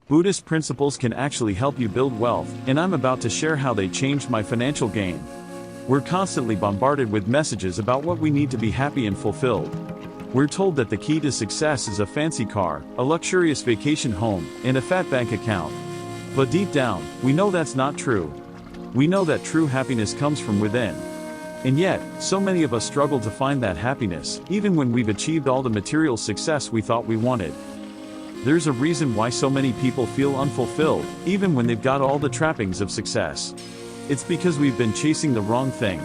Buddhist principles can actually help you build wealth, and I'm about to share how they changed my financial game. We're constantly bombarded with messages about what we need to be happy and fulfilled. We're told that the key to success is a fancy car, a luxurious vacation home, and a fat bank account. But deep down, we know that's not true. We know that true happiness comes from within. And yet, so many of us struggle to find that happiness, even when we've achieved all the material success we thought we wanted. There's a reason why so many people feel unfulfilled, even when they've got all the trappings of success. It's because we've been chasing the wrong thing.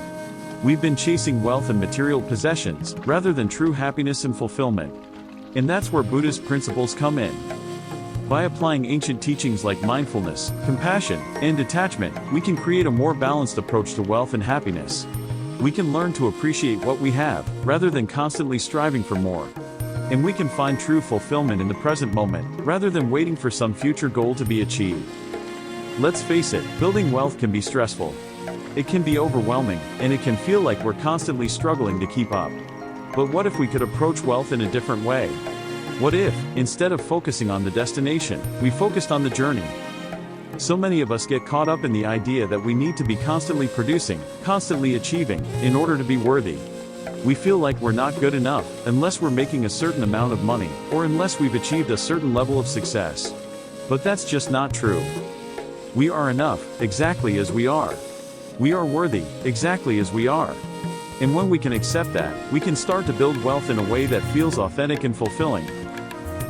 We've been chasing wealth and material possessions, rather than true happiness and fulfillment. And that's where Buddhist principles come in. By applying ancient teachings like mindfulness, compassion, and detachment, we can create a more balanced approach to wealth and happiness. We can learn to appreciate what we have, rather than constantly striving for more. And we can find true fulfillment in the present moment, rather than waiting for some future goal to be achieved. Let's face it, building wealth can be stressful. It can be overwhelming, and it can feel like we're constantly struggling to keep up. But what if we could approach wealth in a different way? What if, instead of focusing on the destination, we focused on the journey? So many of us get caught up in the idea that we need to be constantly producing, constantly achieving, in order to be worthy. We feel like we're not good enough, unless we're making a certain amount of money, or unless we've achieved a certain level of success. But that's just not true. We are enough, exactly as we are. We are worthy, exactly as we are. And when we can accept that, we can start to build wealth in a way that feels authentic and fulfilling.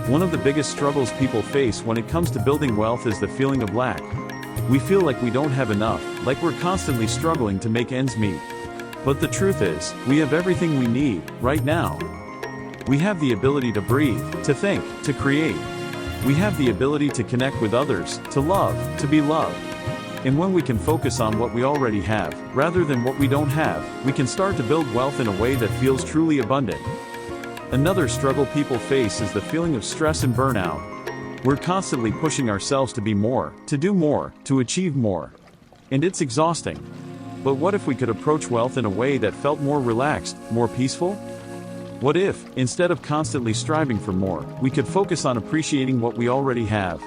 One of the biggest struggles people face when it comes to building wealth is the feeling of lack. We feel like we don't have enough, like we're constantly struggling to make ends meet. But the truth is, we have everything we need, right now. We have the ability to breathe, to think, to create. We have the ability to connect with others, to love, to be loved. And when we can focus on what we already have, rather than what we don't have, we can start to build wealth in a way that feels truly abundant. Another struggle people face is the feeling of stress and burnout. We're constantly pushing ourselves to be more, to do more, to achieve more. And it's exhausting. But what if we could approach wealth in a way that felt more relaxed, more peaceful? What if, instead of constantly striving for more, we could focus on appreciating what we already have?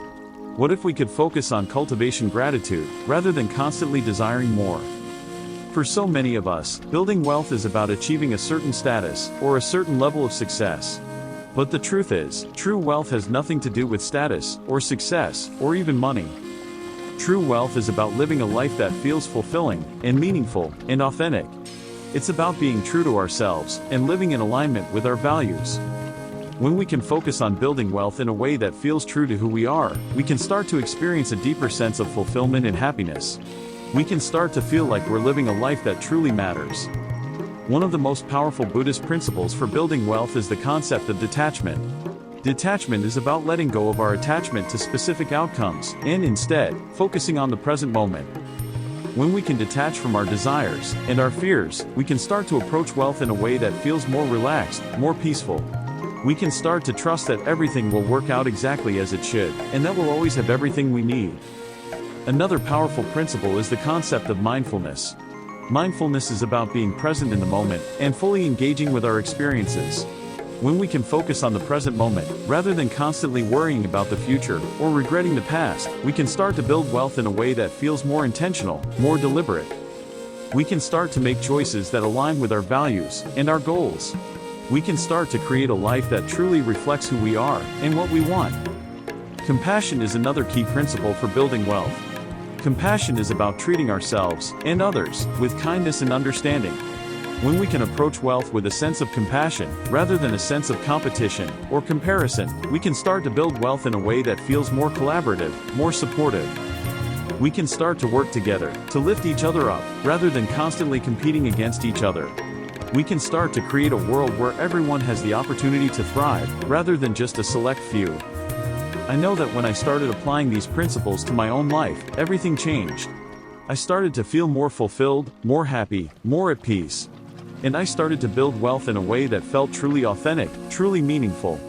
What if we could focus on cultivating gratitude, rather than constantly desiring more? For so many of us, building wealth is about achieving a certain status, or a certain level of success. But the truth is, true wealth has nothing to do with status, or success, or even money. True wealth is about living a life that feels fulfilling, and meaningful, and authentic. It's about being true to ourselves, and living in alignment with our values. When we can focus on building wealth in a way that feels true to who we are, we can start to experience a deeper sense of fulfillment and happiness. We can start to feel like we're living a life that truly matters. One of the most powerful Buddhist principles for building wealth is the concept of detachment. Detachment is about letting go of our attachment to specific outcomes, and instead, focusing on the present moment. When we can detach from our desires and our fears, we can start to approach wealth in a way that feels more relaxed, more peaceful. We can start to trust that everything will work out exactly as it should, and that we'll always have everything we need. Another powerful principle is the concept of mindfulness. Mindfulness is about being present in the moment, and fully engaging with our experiences. When we can focus on the present moment, rather than constantly worrying about the future, or regretting the past, we can start to build wealth in a way that feels more intentional, more deliberate. We can start to make choices that align with our values, and our goals. We can start to create a life that truly reflects who we are, and what we want. Compassion is another key principle for building wealth. Compassion is about treating ourselves, and others, with kindness and understanding. When we can approach wealth with a sense of compassion, rather than a sense of competition, or comparison, we can start to build wealth in a way that feels more collaborative, more supportive. We can start to work together, to lift each other up, rather than constantly competing against each other. We can start to create a world where everyone has the opportunity to thrive, rather than just a select few. I know that when I started applying these principles to my own life, everything changed. I started to feel more fulfilled, more happy, more at peace. And I started to build wealth in a way that felt truly authentic, truly meaningful.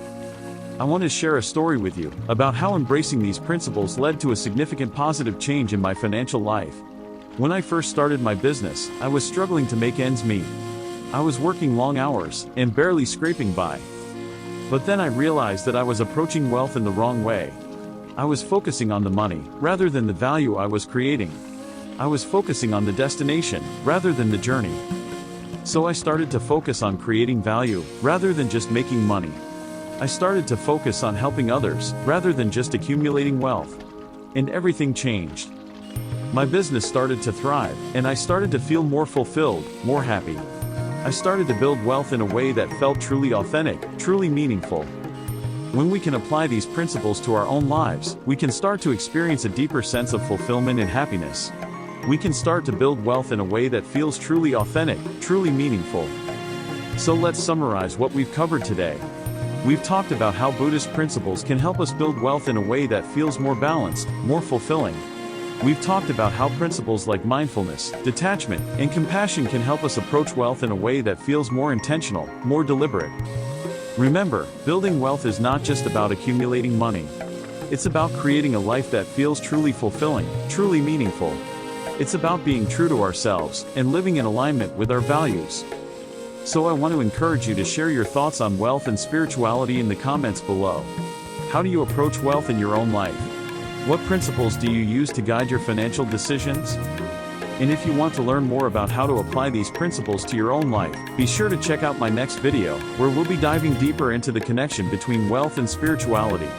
I want to share a story with you about how embracing these principles led to a significant positive change in my financial life. When I first started my business, I was struggling to make ends meet. I was working long hours and barely scraping by. But then I realized that I was approaching wealth in the wrong way. I was focusing on the money, rather than the value I was creating. I was focusing on the destination, rather than the journey. So I started to focus on creating value, rather than just making money. I started to focus on helping others, rather than just accumulating wealth. And everything changed. My business started to thrive, and I started to feel more fulfilled, more happy. I started to build wealth in a way that felt truly authentic, truly meaningful. When we can apply these principles to our own lives, we can start to experience a deeper sense of fulfillment and happiness. We can start to build wealth in a way that feels truly authentic, truly meaningful. So let's summarize what we've covered today. We've talked about how Buddhist principles can help us build wealth in a way that feels more balanced, more fulfilling. We've talked about how principles like mindfulness, detachment, and compassion can help us approach wealth in a way that feels more intentional, more deliberate. Remember, building wealth is not just about accumulating money. It's about creating a life that feels truly fulfilling, truly meaningful. It's about being true to ourselves and living in alignment with our values. So I want to encourage you to share your thoughts on wealth and spirituality in the comments below. How do you approach wealth in your own life? What principles do you use to guide your financial decisions? And if you want to learn more about how to apply these principles to your own life, be sure to check out my next video, where we'll be diving deeper into the connection between wealth and spirituality.